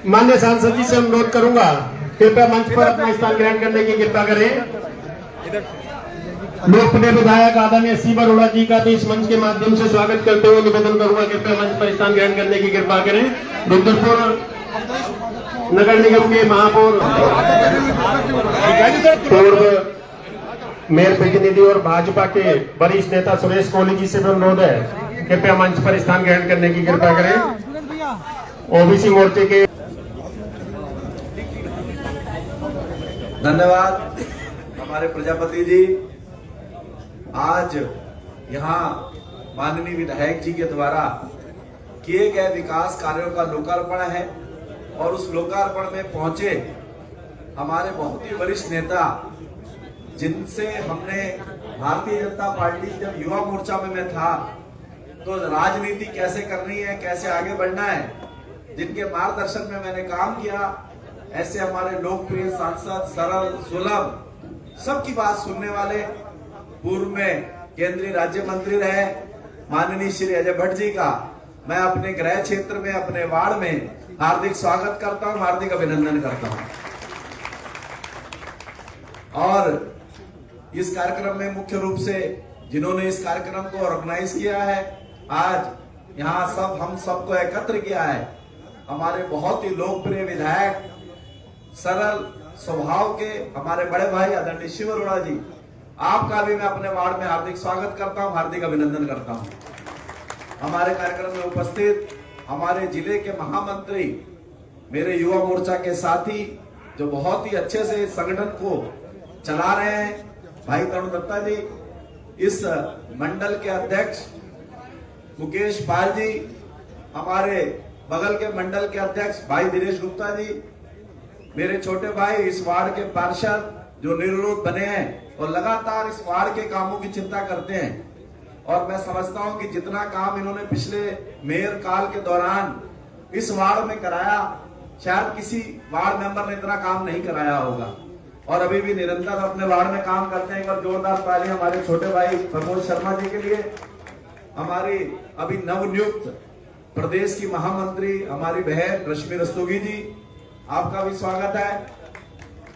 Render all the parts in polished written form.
माननीय सांसद जी से अनुरोध करूंगा, कृपया मंच पर अपना स्थान ग्रहण करने की कृपा करें। लोकप्रिय विधायक आदरणीय सी बरोड़ा जी का भी इस मंच के माध्यम से स्वागत करते हुए निवेदन करूंगा, कृपया मंच पर स्थान ग्रहण करने की कृपा करें। रुद्रपुर नगर निगम के महापौर, पूर्व मेयर प्रतिनिधि और भाजपा के वरिष्ठ नेता सुरेश कोहली जी से भी अनुरोध है, कृपया मंच पर स्थान ग्रहण करने की कृपा करें। ओबीसी मोर्चे के धन्यवाद हमारे प्रजापति जी। आज यहाँ माननीय विधायक जी के द्वारा किए गए विकास कार्यों का लोकार्पण है और उस लोकार्पण में पहुंचे हमारे बहुत ही वरिष्ठ नेता, जिनसे हमने भारतीय जनता पार्टी जब युवा मोर्चा में मैं था तो राजनीति कैसे करनी है, कैसे आगे बढ़ना है, जिनके मार्गदर्शन में मैंने काम किया, ऐसे हमारे लोकप्रिय सांसद, सरल, सुलभ, सबकी बात सुनने वाले पूर्व में केंद्रीय राज्य मंत्री रहे माननीय श्री अजय भट्ट जी का मैं अपने गृह क्षेत्र में, अपने वार्ड में हार्दिक स्वागत करता हूं, हार्दिक अभिनंदन करता हूं। और इस कार्यक्रम में मुख्य रूप से जिन्होंने इस कार्यक्रम को ऑर्गेनाइज किया है, आज यहाँ हम सबको एकत्र किया है, हमारे बहुत ही लोकप्रिय विधायक, सरल स्वभाव के हमारे बड़े भाई आदरणीय शिव अरोड़ा जी, आपका भी मैं अपने वार्ड में हार्दिक स्वागत करता हूं, हार्दिक अभिनंदन करता हूं। हमारे कार्यक्रम में उपस्थित हमारे जिले के महामंत्री, मेरे युवा मोर्चा के साथी, जो बहुत ही अच्छे से संगठन को चला रहे हैं, भाई तरुण दत्ता जी, इस मंडल के अध्यक्ष मुकेश पाल जी, हमारे बगल के मंडल के अध्यक्ष भाई दिनेश गुप्ता जी, मेरे छोटे भाई इस वार्ड के पार्षद जो निर्विरोध बने हैं और लगातार इस वार्ड के कामों की चिंता करते हैं। और मैं समझता हूं कि जितना काम इन्होंने पिछले मेयर काल के दौरान इस वार्ड में कराया, शायद किसी वार्ड मेंबर ने इतना काम नहीं कराया होगा, और अभी भी निरंतर अपने वार्ड में काम करते हैं। एक बार जोरदार ताली हमारे छोटे भाई प्रमोद शर्मा जी के लिए। हमारी अभी नवनियुक्त प्रदेश की महामंत्री हमारी बहन रश्मि रस्तोगी जी, आपका भी स्वागत है।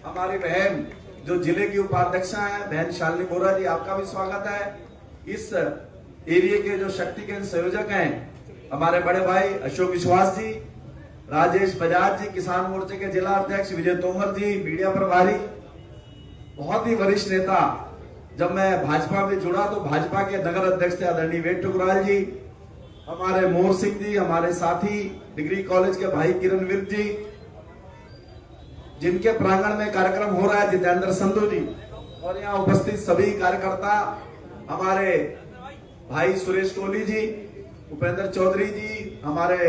हमारी बहन जो जिले की उपाध्यक्षा है बहन शालिनी बोरा जी, आपका भी स्वागत है। इस एरिया के जो शक्ति केंद्र संयोजक हैं हमारे बड़े भाई अशोक विश्वास जी, राजेश बजाज जी, किसान मोर्चे के जिला अध्यक्ष विजय तोमर जी, मीडिया प्रभारी, बहुत ही वरिष्ठ नेता। जब मैं भाजपा में जुड़ा तो भाजपा के नगर अध्यक्ष थे आदरणीय वेद टुकराल जी, हमारे मोर सिंह जी, हमारे साथी डिग्री कॉलेज के भाई किरण विर्क जी, जिनके प्रांगण में कार्यक्रम हो रहा है जितेंद्र संधू जी, और यहाँ उपस्थित सभी कार्यकर्ता, हमारे भाई सुरेश कोहली जी, उपेंद्र चौधरी जी, हमारे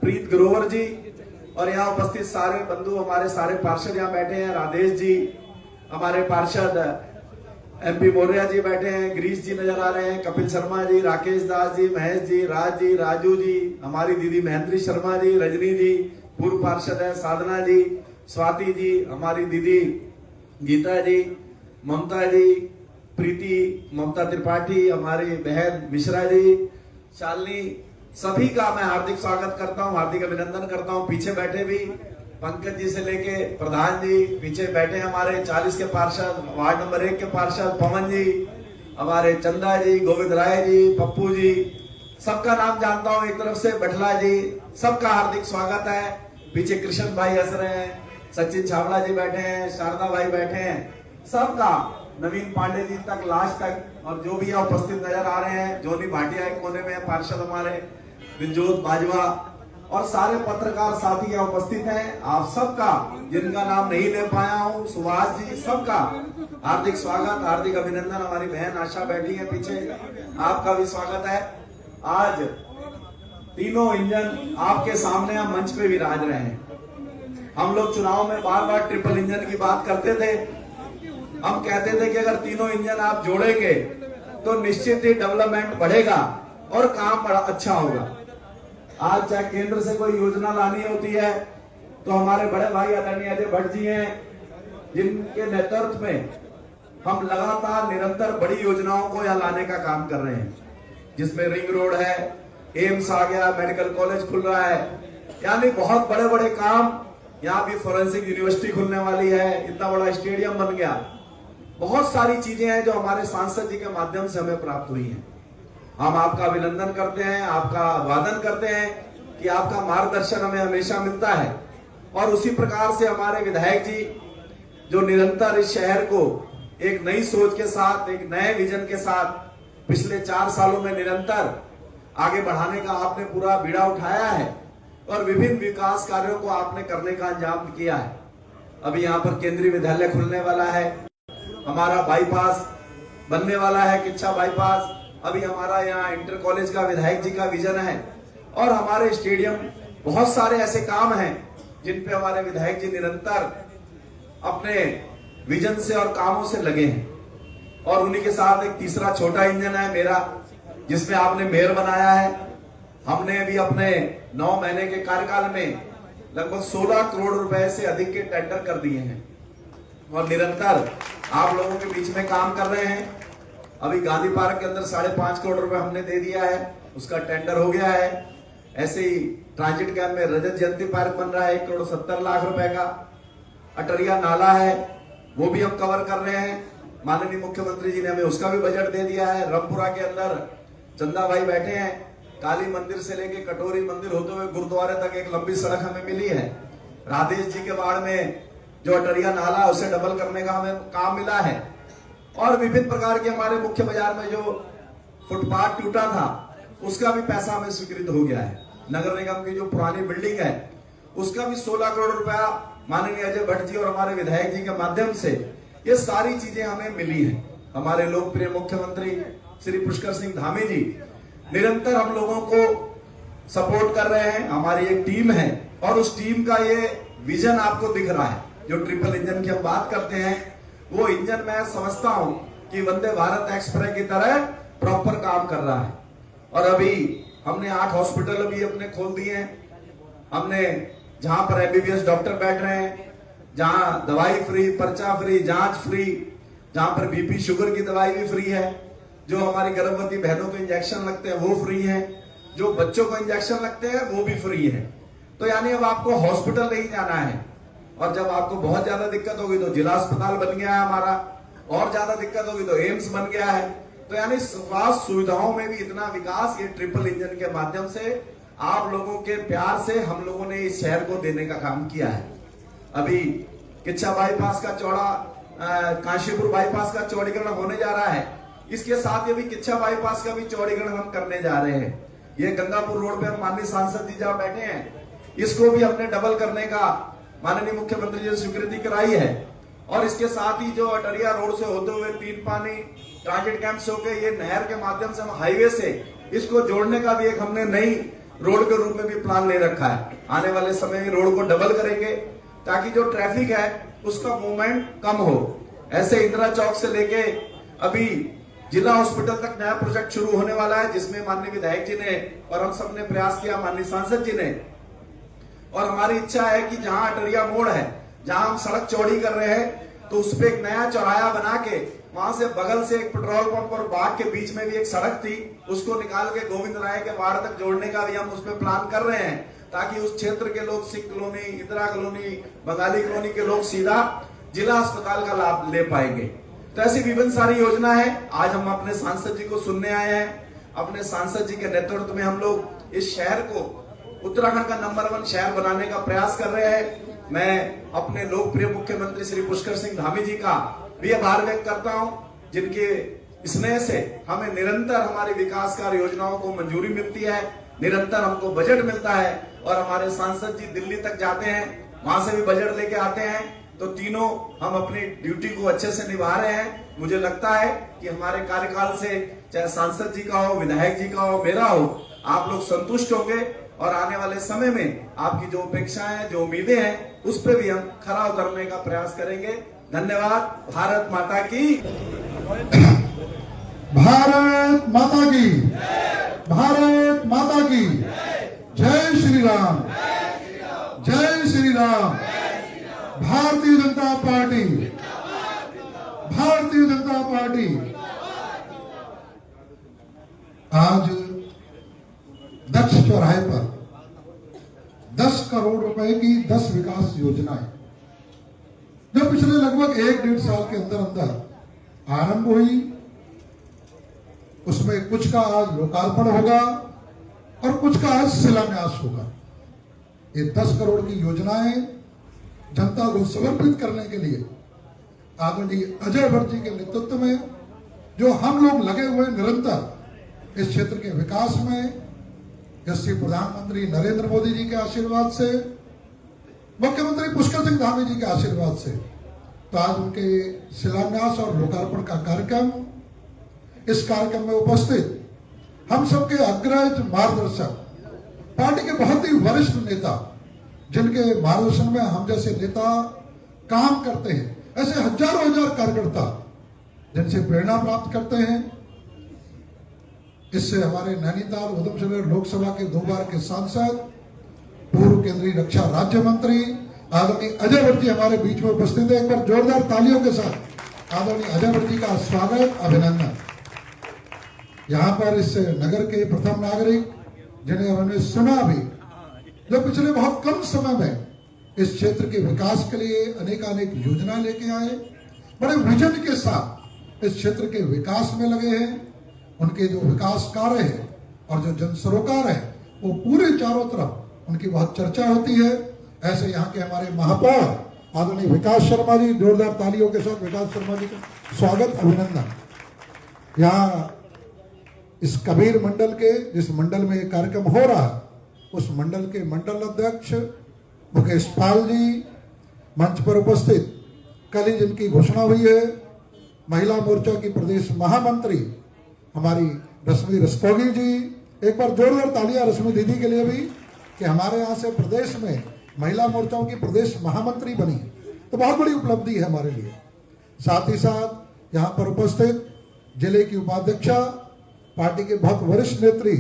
प्रीत ग्रोवर जी, और यहाँ उपस्थित सारे बंधु, हमारे सारे पार्षद यहाँ बैठे हैं, राधेश जी, हमारे पार्षद एमपी मौर्य जी बैठे हैं, गिरीश जी नजर आ रहे हैं, कपिल शर्मा जी, राकेश दास जी, महेश जी, राज जी, राजू जी, हमारी दीदी महेंद्री शर्मा जी, रजनी जी, पूर्व पार्षद है, साधना जी, स्वाति जी, हमारी दीदी गीता जी, ममता जी, प्रीति, ममता त्रिपाठी, हमारी बहन मिश्रा जी, शालिनी, सभी का मैं हार्दिक स्वागत करता हूं, हार्दिक अभिनंदन करता हूं। पीछे बैठे भी पंकज जी से लेके प्रधान जी, पीछे बैठे हमारे 40 के पार्षद, वार्ड नंबर 1 के पार्षद पवन जी, हमारे चंदा जी, गोविंद राय जी, पप्पू जी, सबका नाम जानता हूं। एक तरफ से बटला जी, सबका हार्दिक स्वागत है। पीछे कृष्ण भाई हंस रहे हैं, सचिन छावड़ा जी बैठे हैं, शारदा भाई बैठे हैं, सबका, नवीन पांडे जी तक लास्ट तक, और जो भी यहाँ उपस्थित नजर आ रहे हैं, जोनी भाटिया एक कोने में पार्षद हमारे, विनजोत बाजवा, और सारे पत्रकार साथी यहाँ उपस्थित हैं। आप सबका, जिनका नाम नहीं ले पाया हूँ, सुभाष जी, सबका हार्दिक स्वागत, हार्दिक अभिनंदन। हमारी बहन आशा बैठी है पीछे, आपका भी स्वागत है। आज तीनों इंजन आपके सामने हम मंच पे विराज रहे हैं। हम लोग चुनाव में बार बार ट्रिपल इंजन की बात करते थे। हम कहते थे कि अगर तीनों इंजन आप जोड़ेंगे तो निश्चित ही डेवलपमेंट बढ़ेगा और काम बड़ा अच्छा होगा। आज चाहे केंद्र से कोई योजना लानी होती है तो हमारे बड़े भाई आदरणीय अजय भट्ट जी हैं, जिनके नेतृत्व में हम लगातार निरंतर बड़ी योजनाओं को यहाँ लाने का काम कर रहे हैं, जिसमें रिंग रोड है, एम्स आ गया, मेडिकल कॉलेज खुल रहा है, यानी बहुत बड़े बड़े काम, यहाँ भी फोरेंसिक यूनिवर्सिटी खुलने वाली है, इतना बड़ा स्टेडियम बन गया, बहुत सारी चीजें हैं जो हमारे सांसद जी के माध्यम से हमें प्राप्त हुई हैं। हम आपका अभिनंदन करते हैं, आपका वादन करते हैं कि आपका मार्गदर्शन हमें हमेशा मिलता है। और उसी प्रकार से हमारे विधायक जी जो निरंतर इस शहर को एक नई सोच के साथ, एक नए विजन के साथ पिछले 4 सालों में निरंतर आगे बढ़ाने का आपने पूरा बीड़ा उठाया है और विभिन्न विकास कार्यों को आपने करने का अंजाम किया है। अभी यहाँ पर केंद्रीय विद्यालय खुलने वाला है, हमारा बाईपास बनने वाला है, किच्छा बाईपास। अभी हमारा यहाँ इंटर कॉलेज का विधायक जी का विजन है और हमारे स्टेडियम, बहुत सारे ऐसे काम हैं जिन पे हमारे विधायक जी निरंतर अपने विजन से और कामों से लगे हैं। और उन्हीं के साथ एक तीसरा छोटा इंजन है मेरा, जिसमें आपने मेयर बनाया है। हमने भी अपने 9 महीने के कार्यकाल में लगभग 16 करोड़ रुपए से अधिक के टेंडर कर दिए हैं और निरंतर आप लोगों के बीच में काम कर रहे हैं। अभी गांधी पार्क के अंदर 5.5 करोड़ रुपए हमने दे दिया है, उसका टेंडर हो गया है। ऐसे ही ट्रांजिट कैंप में रजत जयंती पार्क बन रहा है 1 करोड़ 70 लाख रुपए का। अटरिया नाला है, वो भी हम कवर कर रहे हैं। माननीय मुख्यमंत्री जी ने हमें उसका भी बजट दे दिया है। रामपुरा के अंदर चंदा भाई बैठे हैं, काली मंदिर से लेके कटोरी मंदिर होते हुए गुरुद्वारे तक एक लंबी सड़क हमें मिली है। राधेश जी के वार्ड में जो अटरिया नाला है उसे डबल करने का हमें काम मिला है। और विभिन्न प्रकार के हमारे मुख्य बाजार में जो फुटपाथ टूटा था उसका भी पैसा हमें स्वीकृत हो गया है। नगर निगम की जो पुरानी बिल्डिंग है उसका भी 16 करोड़ रुपया माननीय अजय भट्ट जी और हमारे विधायक जी के माध्यम से ये सारी चीजें हमें मिली है। हमारे लोकप्रिय मुख्यमंत्री श्री पुष्कर सिंह धामी जी निरंतर हम लोगों को सपोर्ट कर रहे हैं। हमारी एक टीम है और उस टीम का ये विजन आपको दिख रहा है। जो ट्रिपल इंजन की हम बात करते हैं वो इंजन मैं समझता हूं कि वंदे भारत एक्सप्रेस की तरह प्रॉपर काम कर रहा है। और अभी हमने 8 हॉस्पिटल अभी अपने खोल दिए हैं। हमने जहां पर एमबीबीएस डॉक्टर बैठ रहे हैं, जहां दवाई फ्री, पर्चा फ्री, जांच फ्री, जहां पर बीपी शुगर की दवाई भी फ्री है, जो हमारी गर्भवती बहनों को इंजेक्शन लगते हैं वो फ्री है, जो बच्चों को इंजेक्शन लगते हैं वो भी फ्री है। तो यानी अब आपको हॉस्पिटल नहीं जाना है। और जब आपको बहुत ज्यादा दिक्कत होगी तो जिला अस्पताल बन गया है हमारा, और ज्यादा दिक्कत होगी तो एम्स बन गया है। तो यानी स्वास्थ्य सुविधाओं में भी इतना विकास ये ट्रिपल इंजन के माध्यम से, आप लोगों के प्यार से हम लोगों ने इस शहर को देने का काम किया है। अभी किच्छा बाईपास का चौड़ा, काशीपुर बाईपास का चौड़ीकरण होने जा रहा है। इसके साथ ये भी किच्छा बाईपास का भी चौड़ीकरण हम करने जा रहे हैं। ये गंगापुर रोड पे हम माननीय सांसद जी जहां बैठे हैं, इसको भी हमने डबल करने का माननीय मुख्यमंत्री जी ने स्वीकृति कराई है। और इसके साथ ही जो अटरिया रोड से होते हुए 3 पानी ट्रांजिट कैंप से होकर ये नहर के माध्यम से हम हाईवे से इसको जोड़ने का भी एक हमने नई रोड के रूप में भी प्लान ले रखा है। आने वाले समय में रोड को डबल करेंगे ताकि जो ट्रैफिक है उसका मूवमेंट कम हो। ऐसे इंदिरा चौक से लेके अभी जिला हॉस्पिटल तक नया प्रोजेक्ट शुरू होने वाला है, जिसमें माननीय विधायक जी ने और हम सब ने प्रयास किया, माननीय सांसद जी ने। और हमारी इच्छा है कि जहां अटरिया मोड़ है, जहां हम सड़क चौड़ी कर रहे हैं, तो उस पर एक नया चौराया बना के वहां से बगल से एक पेट्रोल पंप और बाग के बीच में भी एक सड़क थी, उसको निकाल के गोविंद राय के वार्ड तक जोड़ने का भी हम उसमें प्लान कर रहे हैं, ताकि उस क्षेत्र के लोग, Sikh colony, Indira colony, Bengali colony के लोग सीधा जिला अस्पताल का लाभ ले पाएंगे। तो ऐसी विभिन्न सारी योजना है। आज हम अपने सांसद जी को सुनने आए हैं। अपने सांसद जी के नेतृत्व में हम लोग इस शहर को उत्तराखंड का नंबर 1 शहर बनाने का प्रयास कर रहे हैं। मैं अपने लोकप्रिय मुख्यमंत्री श्री पुष्कर सिंह धामी जी का भी आभार व्यक्त करता हूं, जिनके स्नेह से हमें निरंतर हमारी विकास कार्य योजनाओं को मंजूरी मिलती है, निरंतर हमको बजट मिलता है। और हमारे सांसद जी दिल्ली तक जाते हैं, वहां से भी बजट लेके आते हैं। तो तीनों हम अपनी ड्यूटी को अच्छे से निभा रहे हैं। मुझे लगता है कि हमारे कार्यकाल से, चाहे सांसद जी का हो, विधायक जी का हो, मेरा हो, आप लोग संतुष्ट होंगे। और आने वाले समय में आपकी जो अपेक्षाएं हैं, जो उम्मीदें हैं, उस पर भी हम खरा उतरने का प्रयास करेंगे। धन्यवाद। भारत माता की, भारत माता की, भारत माता की जय श्री राम, जय श्री राम। Bharatiya Janata party, Bharatiya Janata party. आज दक्ष चौराहे पर 10 रुपए की 10 विकास योजनाएं जो पिछले लगभग 1-1.5 साल के अंदर अंदर आरंभ हुई, उसमें कुछ का आज लोकार्पण होगा और कुछ का आज शिलान्यास होगा। ये 10 करोड़ की योजनाएं जनता को समर्पित करने के लिए आदरणीय अजय भट्ट जी के नेतृत्व में जो हम लोग लगे हुए निरंतर इस क्षेत्र के विकास में, यशस्वी प्रधानमंत्री नरेंद्र मोदी जी के आशीर्वाद से, मुख्यमंत्री पुष्कर सिंह धामी जी के आशीर्वाद से, तो आज उनके शिलान्यास और लोकार्पण का कार्यक्रम, इस कार्यक्रम में उपस्थित हम सबके अग्रज मार्गदर्शक, पार्टी के बहुत ही वरिष्ठ नेता, जिनके मार्गदर्शन में हम जैसे नेता काम करते हैं, ऐसे हजारों हजार कार्यकर्ता जिनसे प्रेरणा प्राप्त करते हैं। इससे हमारे नैनीताल उधमसिंह लोकसभा के 2 बार के सांसद, पूर्व केंद्रीय रक्षा राज्य मंत्री आदरणीय अजय भट्ट जी हमारे बीच में उपस्थित है। एक बार जोरदार तालियों के साथ आदरणीय अजय भट्ट जी का स्वागत, अभिनंदन। यहाँ पर इस नगर के प्रथम नागरिक जिन्हें हमने सुना भी, जो पिछले बहुत कम समय में इस क्षेत्र के विकास के लिए अनेकानेक योजना लेके आए, बड़े विजन के साथ इस क्षेत्र के विकास में लगे हैं। उनके जो विकास कार्य है और जो जन सरोकार है वो पूरे चारों तरफ उनकी बहुत चर्चा होती है। ऐसे यहाँ के हमारे महापौर आदरणीय विकास शर्मा जी, जोरदार तालियों के साथ विकास शर्मा जी का स्वागत, अभिनंदन। यहाँ इस कबीर मंडल के, जिस मंडल में ये कार्यक्रम हो रहा है, उस मंडल के मंडल अध्यक्ष मुकेश पाल जी मंच पर उपस्थित, कल ही जिनकी घोषणा हुई है, महिला मोर्चा की प्रदेश महामंत्री हमारी रश्मि रस्तोगी जी। एक बार जोरदार तालियां रश्मि दीदी के लिए भी कि हमारे यहाँ से प्रदेश में महिला मोर्चाओं की प्रदेश महामंत्री बनी, तो बहुत बड़ी उपलब्धि है हमारे लिए। साथ ही साथ यहाँ पर उपस्थित जिले की उपाध्यक्षा, पार्टी के बहुत वरिष्ठ नेत्री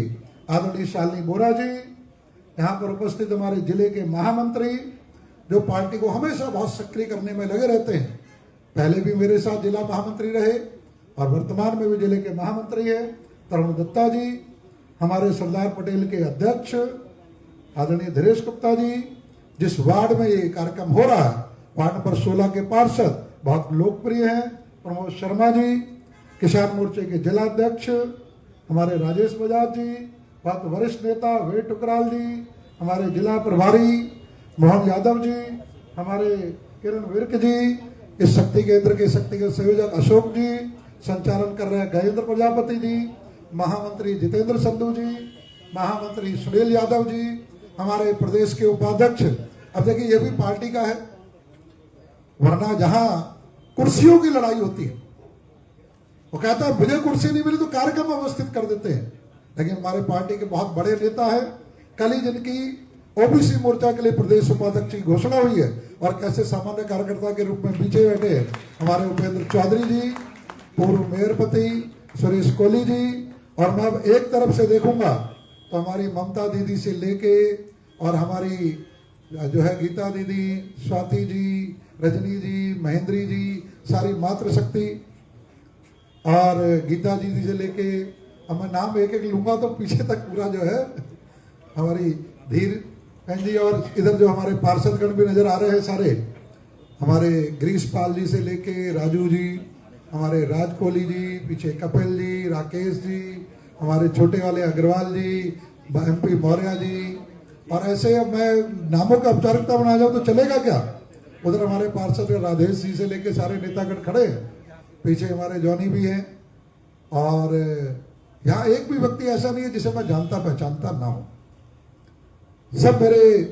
आदरणीय शालिनी बोरा जी, यहाँ पर उपस्थित हमारे जिले के महामंत्री जो पार्टी को हमेशा बहुत सक्रिय करने में लगे रहते हैं, पहले भी मेरे साथ जिला महामंत्री रहे और वर्तमान में भी जिले के महामंत्री है, तरुण दत्ता जी, हमारे सरदार पटेल के अध्यक्ष आदरणीय धीरेश गुप्ता जी, जिस वार्ड में ये कार्यक्रम हो रहा है, वार्ड नंबर 16 के पार्षद बहुत लोकप्रिय हैं, प्रमोद शर्मा जी, किसान मोर्चे के जिला अध्यक्ष हमारे राजेश बजाज जी, बहुत वरिष्ठ नेता वे टुकराल जी, हमारे जिला प्रभारी मोहन यादव जी, हमारे किरण विर्क जी, इस शक्ति केंद्र के संयोजक अशोक जी, संचालन कर रहे हैं गजेंद्र प्रजापति जी, महामंत्री जितेंद्र संधू जी, महामंत्री सुनील यादव जी, हमारे प्रदेश के उपाध्यक्ष। अब देखिए ये भी पार्टी का है, वरना जहां कुर्सियों की लड़ाई होती है, वो कहता है मुझे कुर्सी नहीं मिली तो कार्यक्रम अवस्थित कर देते हैं, लेकिन हमारे पार्टी के बहुत बड़े नेता है, कल ही जिनकी ओबीसी मोर्चा के लिए प्रदेश उपाध्यक्ष की घोषणा हुई है और कैसे सामान्य कार्यकर्ता के रूप में पीछे बैठे हैं हमारे उपेंद्र चौधरी जी, पूर्व मेयरपति सुरेश कोहली जी, और मैं अब एक तरफ से देखूंगा तो हमारी ममता दीदी से लेके और हमारी जो है गीता दीदी, स्वाति जी, रजनी जी, महेंद्री जी, सारी मातृशक्ति और गीता दीदी से लेके, अब मैं नाम एक एक लूंगा तो पीछे तक पूरा जो है हमारी धीर बहन जी, और इधर जो हमारे पार्षदगण भी नजर आ रहे हैं सारे, हमारे गिरीश पाल जी से लेके राजू जी, हमारे राज कोहली जी, पीछे कपिल जी, राकेश जी, हमारे छोटे वाले अग्रवाल जी, MP मौर्य जी, और ऐसे अब मैं नामों का औपचारिकता बना जाऊं तो चलेगा क्या। उधर हमारे पार्षद राधेश जी से लेके सारे नेतागण खड़े हैं, पीछे हमारे जॉनी भी हैं, और यहाँ एक भी व्यक्ति ऐसा नहीं है जिसे मैं जानता पहचानता ना हो, सब मेरे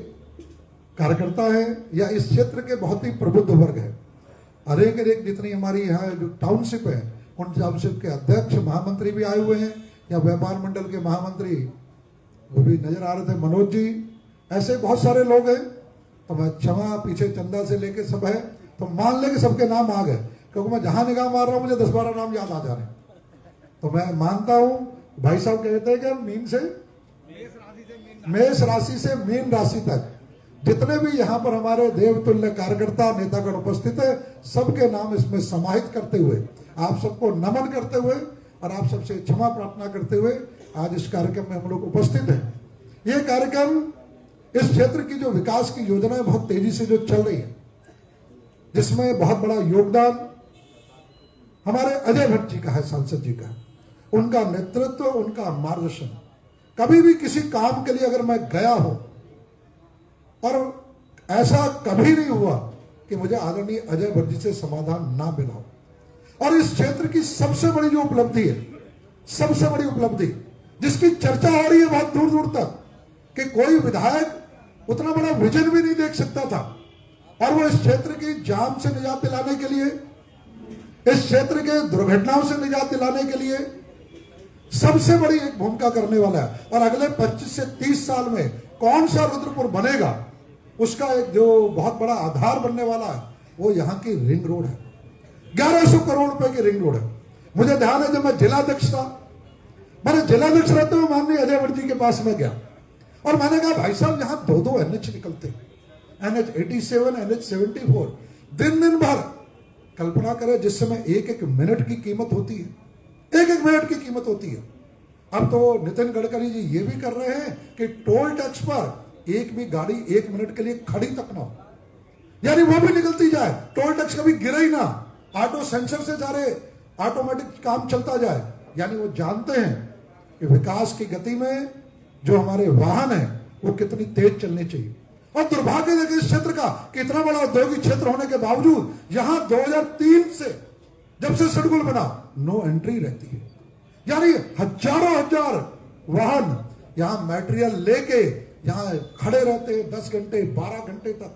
कार्यकर्ता हैं या इस क्षेत्र के बहुत ही प्रबुद्ध वर्ग है। अनेक अनेक जितनी हमारी यहाँ जो टाउनशिप है, उन टाउनशिप के अध्यक्ष महामंत्री भी आए हुए हैं, या व्यापार मंडल के महामंत्री वो भी नजर आ रहे थे, मनोज जी, ऐसे बहुत सारे लोग हैं। तो मैं क्षमा, पीछे चंदा से लेके सब है, तो मान ले कि सबके नाम आ गए, क्योंकि मैं जहां निगाह मार रहा हूं मुझे 10-12 नाम याद आ जा रहे हैं। तो मैं मानता हूं भाई साहब कहते हैं कि मीन से मेष राशि से मीन राशि तक जितने भी यहाँ पर हमारे देवतुल्य कार्यकर्ता नेतागण उपस्थित है, सबके नाम इसमें समाहित करते हुए, आप सबको नमन करते हुए और आप सबसे क्षमा प्रार्थना करते हुए आज इस कार्यक्रम में हम लोग उपस्थित हैं। ये कार्यक्रम इस क्षेत्र की जो विकास की योजनाएं बहुत तेजी से जो चल रही है, जिसमें बहुत बड़ा योगदान हमारे अजय भट्ट जी का है, सांसद जी का। उनका नेतृत्व, उनका मार्गदर्शन। कभी भी किसी काम के लिए अगर मैं गया हूं और ऐसा कभी नहीं हुआ कि मुझे आदरणीय अजय भट्ट जी से समाधान ना मिला हो। और इस क्षेत्र की सबसे बड़ी जो उपलब्धि है, सबसे बड़ी उपलब्धि जिसकी चर्चा हो रही है बहुत दूर दूर तक, कि कोई विधायक उतना बड़ा विजन भी नहीं देख सकता था, और वो इस क्षेत्र की जाम से निजात दिलाने के लिए, इस क्षेत्र के दुर्घटनाओं से निजात दिलाने के लिए सबसे बड़ी एक भूमिका करने वाला है। और अगले 25 से 30 साल में कौन सा रुद्रपुर बनेगा, उसका एक जो बहुत बड़ा आधार बनने वाला है, वो यहाँ की रिंग रोड है। 1100 करोड़ रुपए की रिंग रोड है। मुझे ध्यान है, जब मैं जिलाध्यक्ष था, मैंने जिलाध्यक्ष रहते हुए माननीय अजय भट्ट जी के पास में गया और मैंने कहा, भाई साहब यहाँ 2-2 NH निकलते हैं, NH 87, NH 74, दिन भर। कल्पना करें, जिस समय 1-1 मिनट की कीमत होती है, 1-1 मिनट की कीमत होती है। अब तो नितिन गडकरी जी ये भी कर रहे हैं कि टोल टैक्स पर एक भी गाड़ी 1 मिनट के लिए खड़ी तक ना हो, यानी वो भी निकलती जाए, टोल टैक्स कभी गिरे ही ना, ऑटो सेंसर से सारे ऑटोमेटिक काम चलता जाए। यानी वो जानते हैं कि विकास की गति में जो हमारे वाहन है वो कितनी तेज चलनी चाहिए। और दुर्भाग्य देखिए इस क्षेत्र का कि इतना बड़ा औद्योगिक क्षेत्र होने के बावजूद यहां 2003 से जब से शेड्यूल बना, नो एंट्री रहती है। यानी हजार वाहन यहां मटेरियल लेके यहां खड़े रहते हैं 10 घंटे 12 घंटे तक।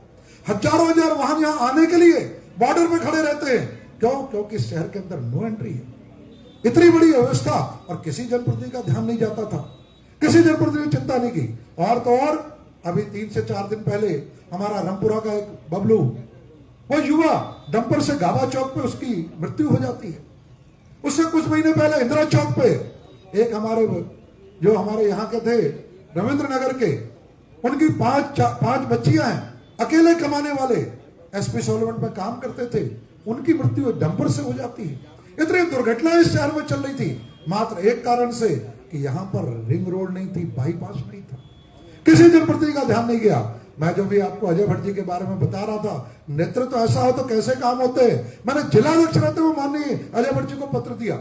हजार वाहन यहां आने के लिए बॉर्डर में खड़े रहते हैं। क्यों? क्योंकि शहर के अंदर नो एंट्री है। इतनी बड़ी व्यवस्था, और किसी जनप्रतिनिधि का ध्यान नहीं जाता था, किसी जनप्रतिनिधि ने चिंता नहीं की। और तो और अभी 3 से 4 दिन पहले हमारा रामपुरा का एक बबलू, वो युवा डंपर से गावा चौक पे उसकी मृत्यु हो जाती है। उससे कुछ महीने पहले इंदिरा चौक पे एक हमारे जो हमारे यहाँ के थे रविंद्र नगर के, उनकी 5 बच्चियां हैं, अकेले कमाने वाले, SP सोलवेंट में काम करते थे, उनकी मृत्यु डंपर से हो जाती है। इतनी दुर्घटनाएं इस शहर में चल रही थी, मात्र एक कारण से कि यहां पर रिंग रोड नहीं थी, बाईपास नहीं था। किसी जनप्रतिनिधि का ध्यान नहीं गया। मैं जो भी आपको अजय भट्ट जी के बारे में बता रहा था, नेतृत्व ऐसा हो तो कैसे काम होते हैं। मैंने जिलाध्यक्ष रहते हुए माननीय अजय भट्ट जी को पत्र दिया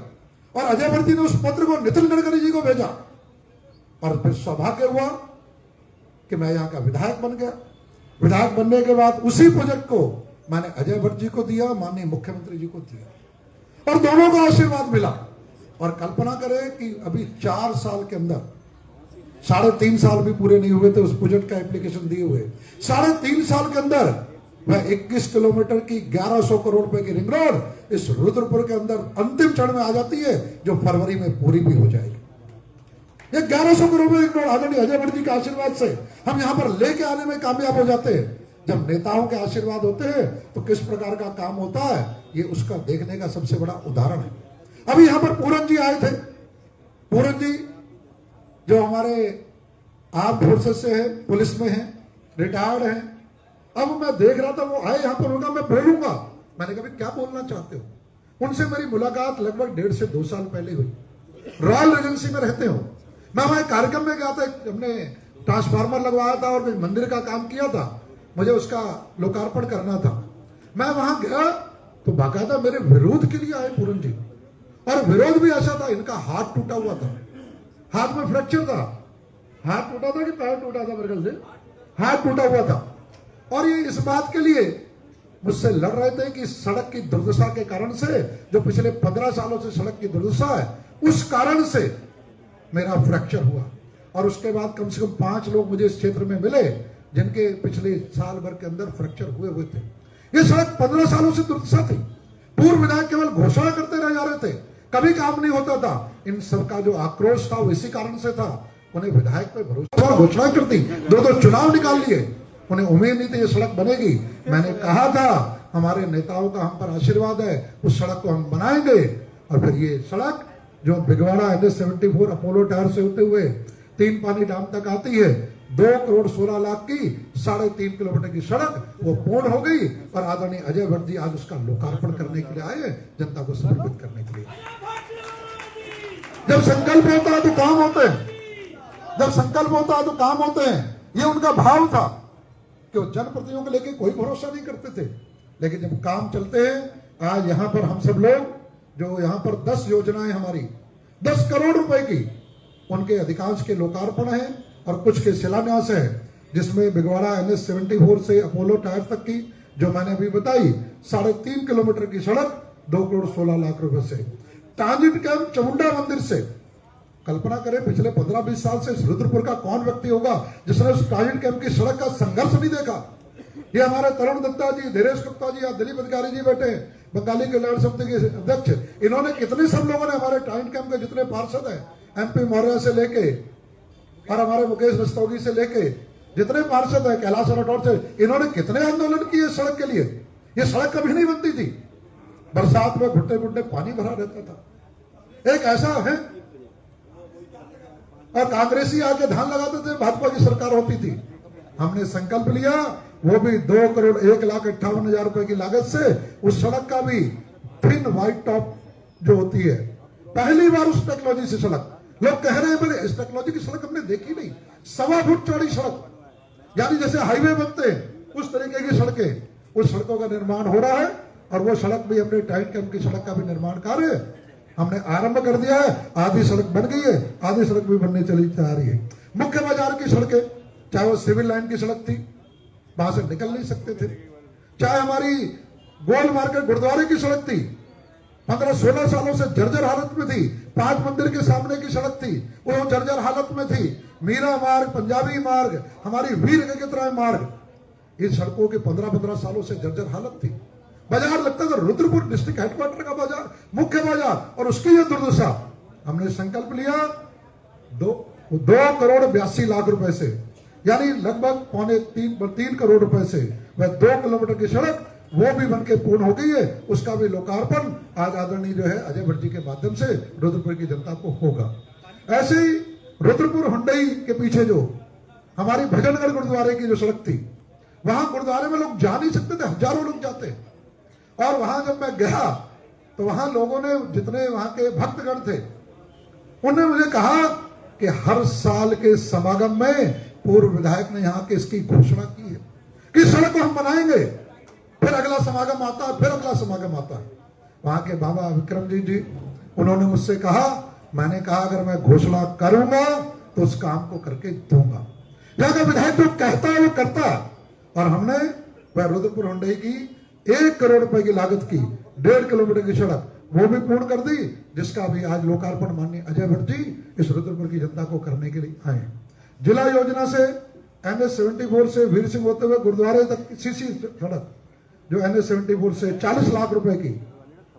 और अजय भट्ट जी ने उस पत्र को नितिन गडकरी जी को भेजा, और फिर सौभाग्य हुआ कि मैं यहाँ का विधायक बन गया। विधायक बनने के बाद उसी प्रोजेक्ट को मैंने अजय भट्ट जी को दिया, माननीय मुख्यमंत्री जी को दिया, और दोनों का आशीर्वाद मिला। और कल्पना करें कि अभी 4 साल के अंदर, 3.5 साल भी पूरे नहीं हुए थे उस प्रोजेक्ट का एप्लीकेशन दिए हुए, 3.5 साल के अंदर वह 21 किलोमीटर की 1100 करोड़ रुपए की रिंग रोड इस रुद्रपुर के अंदर अंतिम चरण में आ जाती है, जो फरवरी में पूरी भी हो जाएगी। ये 1100 करोड़ रुपए की रोड आदरणीय अजय भट्ट जी के आशीर्वाद से हम यहां पर लेके आने में कामयाब हो जाते हैं। जब नेताओं के आशीर्वाद होते हैं तो किस प्रकार का काम होता है, ये उसका देखने का सबसे बड़ा उदाहरण है। अभी यहां पर पूरन जी आए थे। पूरन जी जो हमारे आर्म फोर्सेस से है, पुलिस में है, रिटायर्ड है। अब मैं देख रहा था वो आए यहां पर, उनका मैं बोलूंगा, मैंने कहा क्या बोलना चाहते हो। उनसे मेरी मुलाकात लगभग 1.5 से 2 साल पहले हुई। रॉयल रेजेंसी में रहते हो। मैं वहां कार्यक्रम में गया था, हमने ट्रांसफार्मर लगवाया था और मंदिर का काम किया था, मुझे उसका लोकार्पण करना था। मैं वहां गया तो बाकायदा मेरे विरोध के लिए आए पूरन जी, और विरोध भी ऐसा था, इनका हाथ टूटा हुआ था, हाथ में फ्रैक्चर था। हाथ टूटा था कि पैर टूटा था, मेरे ख्याल से हाथ टूटा हुआ था। और ये इस बात के लिए मुझसे लड़ रहे थे कि सड़क की दुर्दशा के कारण से, जो पिछले 15 सालों से सड़क की दुर्दशा है, उस कारण से मेरा फ्रैक्चर हुआ। और उसके बाद कम से कम 5 लोग मुझे इस क्षेत्र में मिले जिनके पिछले साल भर के अंदर फ्रैक्चर हुए थे। ये सड़क 15 सालों से दुर्दशा थी। पूर्व विधायक केवल घोषणा करते रह जा रहे थे, कभी काम नहीं होता था। इन सबका जो आक्रोश था वो इसी कारण से था, उन्हें विधायक पे भरोसा, घोषणा करती, 2 चुनाव निकाल लिए, उन्हें उम्मीद नहीं थी ये सड़क बनेगी। मैंने कहा था हमारे नेताओं का हम पर आशीर्वाद है, उस सड़क को हम बनाएंगे। और फिर ये सड़क जो बिगवाड़ा NH 74 अपोलो टायर से होते हुए 3 पानी डैम तक आती है, 2 करोड़ 16 लाख की 3.5 किलोमीटर की सड़क वो पूर्ण हो गई। और आदरणीय अजय भट्ट जी आज उसका लोकार्पण करने के लिए आए, जनता को समर्पित करने के लिए। जब संकल्प होता है तो काम होते हैं, जब संकल्प होता है तो काम होते हैं। ये उनका भाव था कि वो जनप्रतिनिधियों को लेके कोई भरोसा नहीं करते थे, लेकिन जब काम चलते हैं, आज यहां पर हम सब लोग जो यहां पर 10 योजनाएं हमारी 10 करोड़ रुपए की, उनके अधिकांश के लोकार्पण है और कुछ के शिलान्यास है, जिसमें बिगवाड़ा NH-74 से अपोलो टायर तक की जो मैंने अभी बताई 3.5 किलोमीटर की सड़क 2 करोड़ 16 लाख रुपए से। ट्रांजिट कैंप चामुंडा मंदिर से, कल्पना करें पिछले 15-20 साल से रुद्रपुर का कौन व्यक्ति होगा जिसने उस ट्रांजिट कैंप की सड़क का संघर्ष नहीं देखा। ये हमारे तरुण दत्ता जी, धीरेश गुप्ता जी, दिलीप अधिकारी जी बैठे, बंगाली कल्याण समिति के अध्यक्ष, इन्होंने कितने सब लोगों ने हमारे ट्रांजिट कैंप के जितने पार्षद हैं, MP मौर्य से लेके और हमारे मुकेश रस्तोगी से लेके जितने पार्षद हैं, कैलाश राठौर से, इन्होंने कितने आंदोलन किए सड़क के लिए। ये सड़क कभी नहीं बनती थी, बरसात में घुट्टे घुट्टे पानी भरा रहता था। एक ऐसा है, और कांग्रेसी आके धान लगाते थे, भाजपा की सरकार होती थी। हमने संकल्प लिया, वो भी 2 करोड़ 1,58,000 रुपए की लागत से उस सड़क का भी थिन व्हाइट टॉप जो होती है, पहली बार उस टेक्नोलॉजी से सड़क, लोग कह रहे हैं बोले इस टेक्नोलॉजी की सड़क हमने देखी नहीं, 1.25 फुट चौड़ी सड़क, यानी जैसे हाईवे बनते हैं उस तरीके की सड़कें, उस सड़कों का निर्माण हो रहा है। और वो सड़क भी हमने ट्रांजिट कैंप की सड़क का भी निर्माण कार्य हमने आरंभ कर दिया है। आधी सड़क बन गई है, आधी सड़क भी बनने चली जा रही है। मुख्य बाजार की सड़कें, चाहे वो सिविल लाइन की सड़क थी, वहां से निकल नहीं सकते थे, चाहे हमारी गोल मार्केट गुरुद्वारे की सड़क थी, 15-16 सालों से जर्जर हालत में थी, 5 मंदिर के सामने की सड़क थी, वो जर्जर हालत में थी। मीरा मार्ग, पंजाबी मार्ग, हमारी वीर गगनराय मार्ग, इन सड़कों के 15-15 सालों से जर्जर हालत थी। बाजार लगता था रुद्रपुर डिस्ट्रिक्ट हेडक्वार्टर का बाजार, मुख्य बाजार, और उसकी यह दुर्दशा। हमने संकल्प लिया 2 करोड़ 82 लाख रुपए से, यानी लगभग 3 करोड़ रुपए से वह 2 किलोमीटर की सड़क वो भी बनके पूर्ण हो गई है। उसका भी लोकार्पण आज आदरणीय जो है अजय भट्ट जी के माध्यम से रुद्रपुर की जनता को होगा। ऐसे ही रुद्रपुर हुंडई के पीछे जो हमारी भजनगढ़ गुरुद्वारे की जो सड़क थी, वहां गुरुद्वारे में लोग जा नहीं सकते थे, हजारों लोग जाते। और वहां जब मैं गया तो वहां लोगों ने, जितने वहां के भक्तगण थे, उन्होंने मुझे कहा कि हर साल के समागम में पूर्व विधायक ने यहाँ के इसकी घोषणा की है कि सड़क को हम बनाएंगे, फिर अगला समागम आता है, फिर अगला समागम आता है। वहां के बाबा विक्रम जी उन्होंने मुझसे कहा, मैंने कहा अगर मैं घोषणा करूंगा तो उस काम को करके दूंगा। यहाँ का विधायक जो कहता है वो करता है। और हमने वह रुद्रपुर हुंडई की 1 करोड़ रुपए की लागत की 1.5 किलोमीटर की सड़क वो भी पूर्ण कर दी, जिसका भी आज लोकार्पण माननीय अजय भट्ट जी इस रुद्रपुर की जनता को करने के लिए आए। जिला योजना से NH-74 से वीर सिंह होते हुए गुरुद्वारे तक सीसी सड़क जो NH-74 से 40 लाख रुपए की,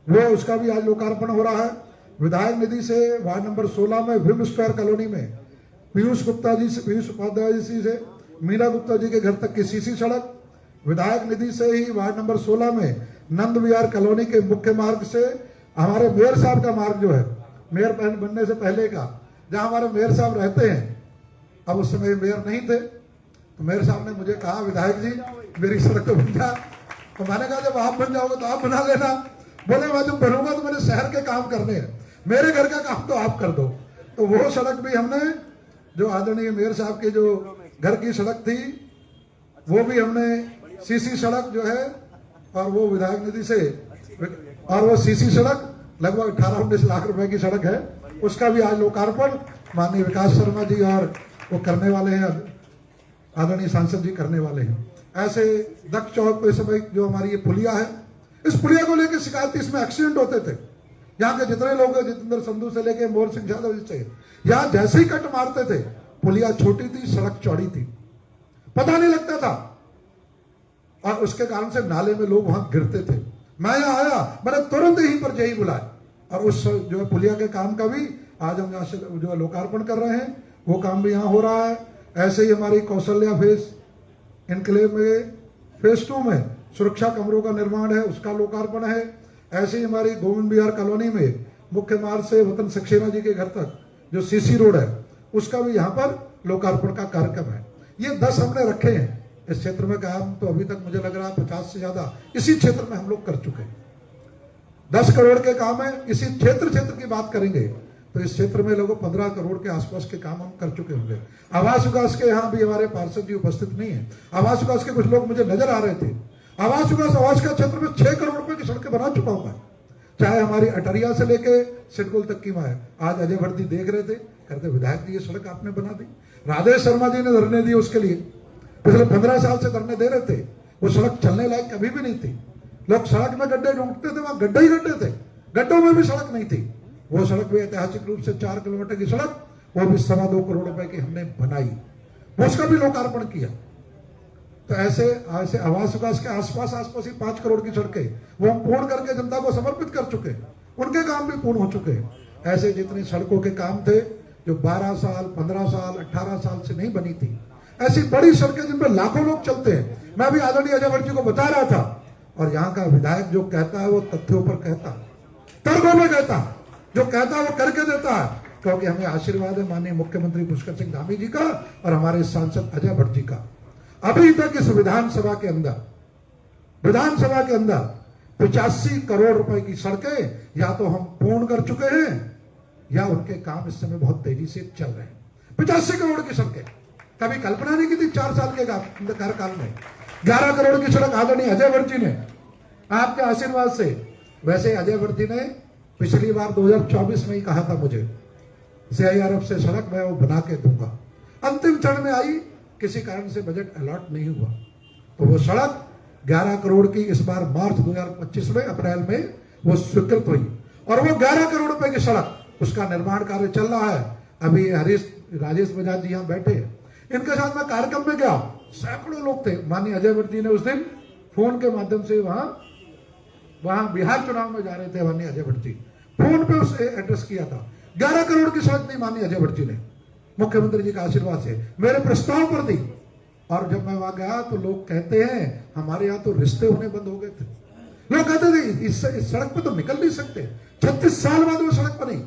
वो उसका भी आज लोकार्पण हो रहा है। विधायक निधि से वार्ड नंबर 16 में विम स्क्वायर कॉलोनी में पीयूष उपाध्याय जी से मीना गुप्ता जी के घर तक की सीसी सड़क, विधायक निधि से ही वार्ड नंबर 16 में नंद विहार कॉलोनी के मुख्य मार्ग से हमारे मेयर साहब का मार्ग जो है, मेयर बनने से पहले का, जहां हमारे मेयर साहब रहते हैं, अब उस समय मेयर नहीं थे, तो मेयर साहब ने मुझे कहा विधायक जी मेरी सड़क तो बन जा। तो मैंने कहा जब आप बन जाओगे तो आप बना लेना। बोले मैं जब बनूंगा तो मेरे शहर के काम करने हैं, मेरे घर का काम तो आप कर दो। तो वो सड़क भी हमने, जो आदरणीय मेयर साहब के जो घर की सड़क थी, वो भी हमने सीसी सड़क जो है, और वो विधायक निधि से, और वो सीसी सड़क लगभग 18-19 लाख रुपए की सड़क है, उसका भी आज लोकार्पण माननीय विकास शर्मा जी और वो करने वाले हैं, आदरणीय सांसद जी करने वाले हैं। ऐसे दक्ष चौक पे समय जो हमारी ये पुलिया है, इस पुलिया को लेकर शिकायत, इसमें एक्सीडेंट होते थे। यहाँ के जितने लोग हैं, जितेंद्र संधू से लेके मोहन सिंह यादव जी से, यहाँ जैसे ही कट मारते थे, पुलिया छोटी थी, सड़क चौड़ी थी, पता नहीं लगता था, और उसके कारण से नाले में लोग वहां गिरते थे। मैं यहाँ आया, मैंने तुरंत यहीं पर जेई बुलाया, और उस जो है पुलिया के काम का भी आज हम यहाँ से जो लोकार्पण कर रहे हैं, वो काम भी यहाँ हो रहा है। ऐसे ही हमारी कौशल्या फेस इनक्लेव में फेस 2 में सुरक्षा कमरों का निर्माण है, उसका लोकार्पण है। ऐसे ही हमारी गोविंद विहार कॉलोनी में मुख्य मार्ग से वतन सक्सेना जी के घर तक जो सीसी रोड है, उसका भी यहाँ पर लोकार्पण का कार्यक्रम है। ये 10 हमने रखे हैं इस क्षेत्र में काम, तो अभी तक मुझे लग रहा है 50 से ज्यादा इसी क्षेत्र में हम लोग कर चुके हैं। 10 करोड़ के काम है। इसी क्षेत्र की बात करेंगे तो इस क्षेत्र में लगभग 15 करोड़ के आसपास के काम हम कर चुके होंगे। आवास विकास के यहाँ भी हमारे पार्षद जी उपस्थित नहीं है। आवास विकास के कुछ लोग मुझे नजर आ रहे थे। आवास विकास आवास का क्षेत्र में 6 करोड़ रुपए की सड़कें बना चुका हूं मैं, चाहे हमारी अटरिया से लेके सिडकुल तक की माए। आज अजय भट्टी देख रहे थे, कहते विधायक जी ये सड़क आपने बना दी। राजेश शर्मा जी ने धरने दिए उसके लिए, पिछले 15 साल से धरने दे रहे थे। वो सड़क चलने लायक कभी भी नहीं थी। लोग सड़क में गड्ढे ढूंढते थे, वहां गड्ढे ही गड्ढे थे, गड्ढों में भी सड़क नहीं थी। वो सड़क भी ऐतिहासिक रूप से 4 किलोमीटर की सड़क, वो भी 2.25 करोड़ रुपए की हमने बनाई, उसका भी लोकार्पण किया। तो ऐसे ऐसे आवास विकास के आसपास ही 5 करोड़ की सड़कें वो हम पूर्ण करके जनता को समर्पित कर चुके, उनके काम भी पूर्ण हो चुके। ऐसे जितने सड़कों के काम थे जो 12 साल 15 साल 18 साल से नहीं बनी थी, ऐसी बड़ी सड़कें जिन पर लाखों लोग चलते हैं। मैं भी आदरणीय अजय भट्टी को बता रहा था, और यहाँ का विधायक जो कहता है वो तथ्यों पर कहता, तर्कों में कहता, जो कहता है वो करके देता है, क्योंकि हमें आशीर्वाद है माननीय मुख्यमंत्री पुष्कर सिंह धामी जी का और हमारे सांसद अजय भट्ट जी का। अभी तक इस विधानसभा के अंदर 85 करोड़ रुपए की सड़कें या तो हम पूर्ण कर चुके हैं या उनके काम इस समय बहुत तेजी से चल रहे हैं। 85 करोड़ की सड़कें कभी कल्पना नहीं की थी 4 साल के कार्यकाल में। 11 करोड़ की सड़क आदरणीय अजय भट्ट जी ने आपके आशीर्वाद से, वैसे अजय भट्ट जी ने पिछली बार 2024 में ही कहा था मुझे CIRF से सड़क मैं वो बना के दूंगा। अंतिम चरण में आई, किसी कारण से बजट अलॉट नहीं हुआ, तो वो सड़क 11 करोड़ की इस बार मार्च 2025 में अप्रैल में वो स्वीकृत हुई, और वो 11 करोड़ रुपए की सड़क, उसका निर्माण कार्य चल रहा है। अभी राजेश बजाज जी यहाँ बैठे, इनके साथ मैं कार्यक्रम में गया, सैकड़ों लोग थे। माननीय अजय भट्ट जी ने उस दिन फोन के माध्यम से वहां बिहार चुनाव में जा रहे थे, माननीय अजय भट्ट जी फोन पे उसे एड्रेस किया था। 11 करोड़ की सड़क नहीं माननीय अजय भट्ट जी ने मुख्यमंत्री जी का आशीर्वाद से मेरे प्रस्ताव पर दी। और जब मैं वहां गया तो लोग कहते हैं हमारे यहाँ तो रिश्ते होने बंद हो गए थे। लोग कहते थे इस सड़क पे तो निकल नहीं सकते। 36 साल बाद वो सड़क बनी,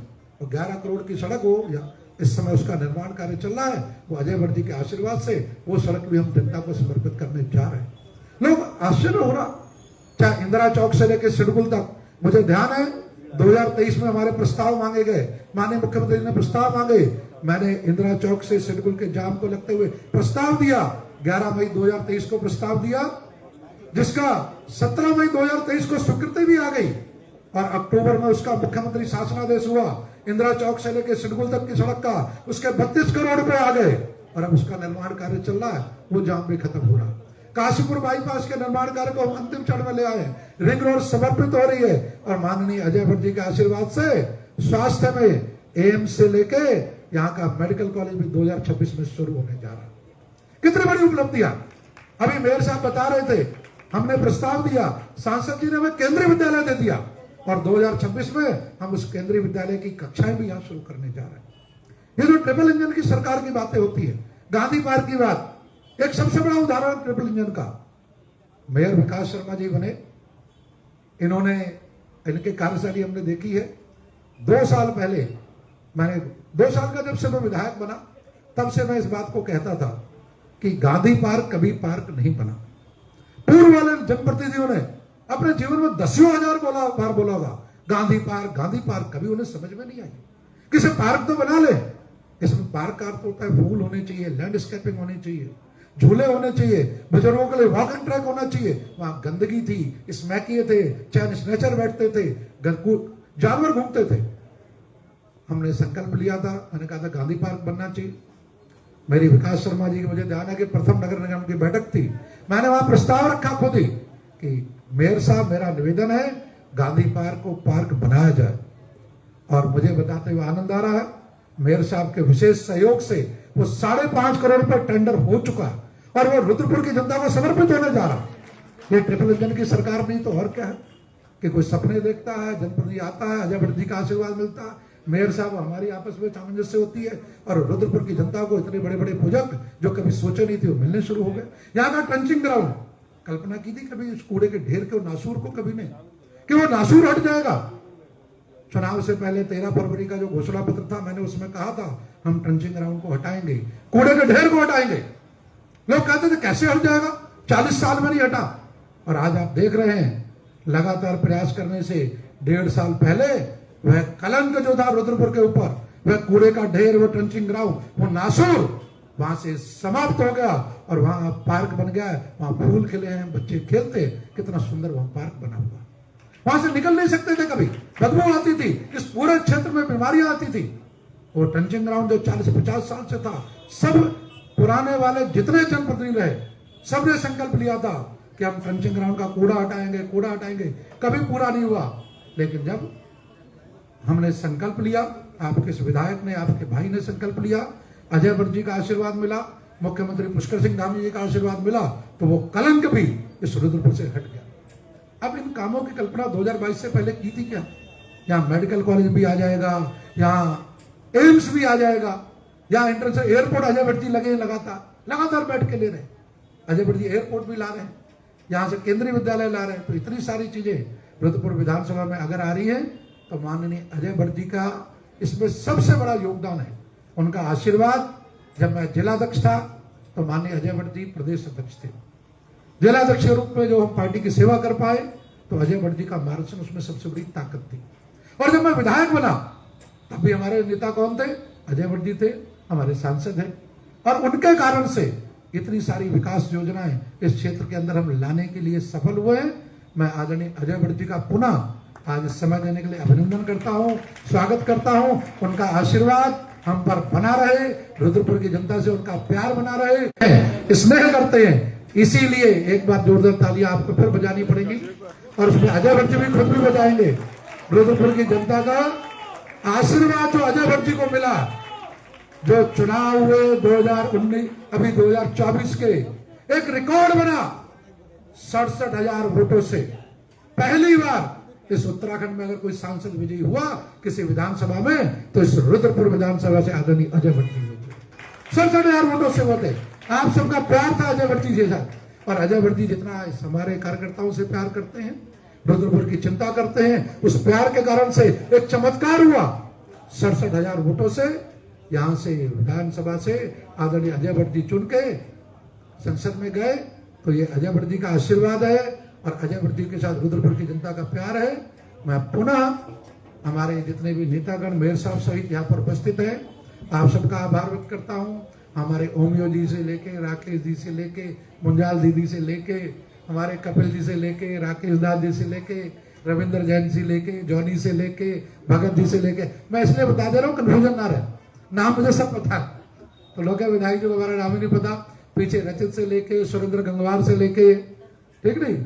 और 11 करोड़ की सड़क हो या इस समय उसका निर्माण कार्य चल रहा है। वो अजय भट्ट जी के आशीर्वाद से वो सड़क भी हम जनता को समर्पित करने जा रहे हैं। लोग आश्चर्य हो रहा, चाहे इंदिरा चौक से लेकर सिडकुल तक। मुझे ध्यान है 2023 में हमारे प्रस्ताव मांगे गए, माननीय मुख्यमंत्री ने प्रस्ताव मांगे, मैंने इंदिरा चौक से सिडकुल के जाम को लगते हुए प्रस्ताव दिया। 11 मई 2023 को प्रस्ताव दिया, जिसका 17 मई 2023 को स्वीकृति भी आ गई, और अक्टूबर में उसका मुख्यमंत्री शासनादेश हुआ। इंदिरा चौक से लेकर सिडकुल तक की सड़क का उसके 32 करोड़ रुपए आ गए, और अब उसका निर्माण कार्य चल रहा है, वो जाम भी खत्म हो रहा है। काशीपुर बाईपास के निर्माण कार्य को हम अंतिम चरण में ले आए, रिंग रोड समर्पित हो रही है, और माननीय अजय भट्ट जी के आशीर्वाद से स्वास्थ्य में एम्स से लेके यहाँ का मेडिकल कॉलेज भी 2026 में शुरू होने जा रहा है। कितनी बड़ी उपलब्धियां। अभी मेयर साहब बता रहे थे, हमने प्रस्ताव दिया, सांसद जी ने हमें केंद्रीय विद्यालय दे दिया, और 2026 में हम उस केंद्रीय विद्यालय की कक्षाएं भी यहाँ शुरू करने जा रहे हैं। ये जो ट्रिपल इंजन की सरकार की बातें होती है, गांधी पार्क की बात, एक सबसे बड़ा उदाहरण ट्रिपल इंजन का, मेयर विकास शर्मा जी बने, इन्होंने, इनके कार्यशैली हमने देखी है। 2 साल पहले मैंने 2 साल का जब से मैं विधायक बना, तब से मैं इस बात को कहता था कि गांधी पार्क कभी पार्क नहीं बना। पूर्व वाले जनप्रतिनिधियों ने अपने जीवन में 10,000 बार बोला होगा गांधी पार्क, कभी उन्हें समझ में नहीं आई। किसी पार्क तो बना ले, इसमें पार्क का अर्थ होता है फूल होने चाहिए, लैंडस्केपिंग होनी चाहिए, झूले होने चाहिए, बुजुर्गों के लिए वॉकिंग ट्रैक होना चाहिए। वहां गंदगी थी, स्मैकिए थे, चैन स्नैचर बैठते थे, जानवर घूमते थे। हमने संकल्प लिया था, मैंने कहा था गांधी पार्क बनना चाहिए। मेरी विकास शर्मा जी की मुझे ध्यान है कि प्रथम नगर निगम की बैठक थी, मैंने वहां प्रस्ताव रखा खुद ही कि मेयर साहब मेरा निवेदन है गांधी पार्क को पार्क बनाया जाए। और मुझे बताते हुए आनंद आ रहा है, मेयर साहब के विशेष सहयोग से वो 5.5 करोड़ रुपए टेंडर हो चुका है, और वो रुद्रपुर की जनता को समर्पित होने जा रहा है। ये ट्रिपल इंजन की सरकार नहीं तो और क्या है कि कोई सपने देखता है, जनप्रतिनिधि आता है, अजय भट्ट जी का आशीर्वाद मिलता है, मेयर साहब हमारी आपस में सामंजस्य होती है, और रुद्रपुर की जनता को इतने बड़े बड़े प्रोजेक्ट जो कभी सोचे नहीं थे वो मिलने शुरू हो गए। यहाँ का ट्रंचिंग ग्राउंड, कल्पना की थी कभी इस कूड़े के ढेर के नासूर को, कभी नहीं कि वो नासूर हट जाएगा। चुनाव से पहले 13 फरवरी का जो घोषणा पत्र था, मैंने उसमें कहा था हम ट्रंचिंग ग्राउंड को हटाएंगे, कूड़े के ढेर को हटाएंगे। लोग कहते थे कैसे हट जाएगा, 40 साल में नहीं हटा, और आज आप देख रहे हैं लगातार प्रयास करने से 1.5 साल पहले वह कलंक जो था रुद्रपुर के ऊपर, वह कूड़े का ढेर, वो ट्रंचिंग ग्राउंड, वो नासूर वहां से समाप्त हो गया और वहां पार्क बन गया। वहां फूल खिले हैं, बच्चे खेलते हैं, कितना सुंदर वहां पार्क बना हुआ। वहां से निकल नहीं सकते थे, कभी बदबू आती थी, इस पूरे क्षेत्र में बीमारियां आती थी। वो ट्रंचिंग ग्राउंड जो 40-50 साल से था, सब पुराने वाले जितने जनप्रतिनिधि रहे, सबने संकल्प लिया था कि हम ट्रंचिंग ग्राउंड का कूड़ा हटाएंगे, कभी पूरा नहीं हुआ। लेकिन जब हमने संकल्प लिया, आपके इस विधायक ने, आपके भाई ने संकल्प लिया, अजय भट्ट जी का आशीर्वाद मिला, मुख्यमंत्री पुष्कर सिंह धामी जी का आशीर्वाद मिला, तो वो कलंक भी इस रुद्रपुर से हट गया। अब इन कामों की कल्पना 2022 से पहले की थी क्या? यहाँ मेडिकल कॉलेज भी आ जाएगा, यहाँ एम्स भी आ जाएगा, यहाँ इंटरनेशनल एयरपोर्ट अजय भट्ट जी लगातार बैठ के ले रहे हैं। अजय भट्ट जी एयरपोर्ट भी ला रहे हैं, यहाँ से केंद्रीय विद्यालय ला रहे हैं। तो इतनी सारी चीजें रुद्रपुर विधानसभा में अगर आ रही है तो माननीय अजय भट्ट जी का इसमें सबसे बड़ा योगदान है, उनका आशीर्वाद। जब मैं जिलाध्यक्ष था तो माननीय अजय भट्ट जी प्रदेश अध्यक्ष थे। जिलाध्यक्ष के रूप में जो हम पार्टी की सेवा कर पाए तो अजय भट्ट जी का मार्गदर्शन उसमें सबसे बड़ी ताकत थी। और जब मैं विधायक बना तब भी हमारे नेता कौन थे? अजय भट्ट जी थे, हमारे सांसद हैं। और उनके कारण से इतनी सारी विकास योजनाएं इस क्षेत्र के अंदर हम लाने के लिए सफल हुए हैं। मैं आदरणीय अजय भट्ट जी का पुनः आज समय देने के लिए अभिनंदन करता हूं, स्वागत करता हूं। उनका आशीर्वाद हम पर बना रहे, रुद्रपुर की जनता से उनका प्यार बना रहे, स्नेह करते हैं। इसीलिए एक बार जोरदार तालियां आपको फिर बजानी पड़ेगी और उसमें अजय भट्ट जी भी खुद भी बजाएंगे। रुद्रपुर की जनता का आशीर्वाद जो अजय भट्ट जी को मिला, जो चुनाव हुए 2019 अभी 2024 के, एक रिकॉर्ड बना 67,000 वोटों से। पहली बार इस उत्तराखंड में अगर कोई सांसद विजयी हुआ किसी विधानसभा में तो इस रुद्रपुर विधानसभा से आदरणीय अजय भट्ट जी हुए। 67,000 वोटों से होते। आप सबका प्यार था अजय भट्ट जी के साथ, और अजय भट्ट जी जितना हमारे कार्यकर्ताओं से प्यार करते हैं, रुद्रपुर की चिंता करते हैं, उस प्यार के कारण से एक चमत्कार हुआ। 67,000 वोटों से यहां से विधानसभा से आदरणीय अजय भट्ट जी चुन के संसद में गए। तो ये अजय भट्ट जी का आशीर्वाद है और अजय भट्ट जी के साथ रुद्रपुर की जनता का प्यार है। मैं पुनः हमारे जितने भी नेतागण, मेयर साहब सहित यहाँ पर उपस्थित हैं, आप सबका आभार व्यक्त करता हूँ। हमारे ओमियो जी से लेके, राकेश जी से लेके, मुंजाल दीदी से लेके, हमारे कपिल जी से लेके, राकेश दास जी से लेके, रविंद्र जैन से लेके, जॉनी से लेके, भगत जी से लेके, मैं इसलिए बता दे रहा हूँ कंफ्यूजन ना रहे। नाम मुझे सब पता है, तो लोग विधायक जी को हमारा नाम ही नहीं पता। पीछे रचित से लेके, सुरेंद्र गंगवार से लेके, ठीक नहीं,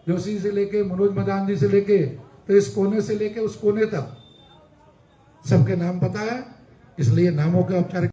जोशी से लेके, मनोज मदान जी से लेके, तो इस कोने से लेके उस कोने तक सबके नाम पता है। इसलिए नामों के औपचारिक